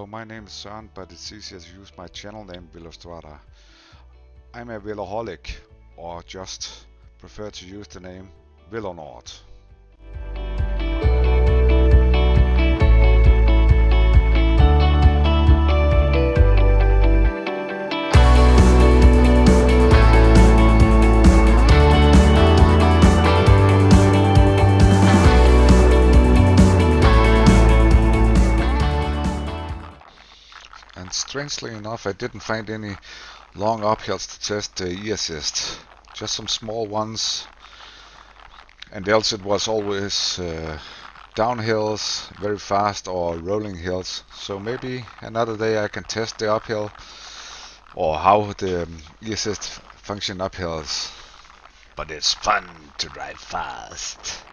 Hello, my name is Søren, but it's easier to use my channel name Velostrada. I'm a veloholic, or just prefer to use the name Velonaut. And strangely enough, I didn't find any long uphills to test the E-assist. Just some small ones, and else it was always downhills, very fast, or rolling hills. So maybe another day I can test the uphill, or how the E-assist function uphills. But it's fun to drive fast.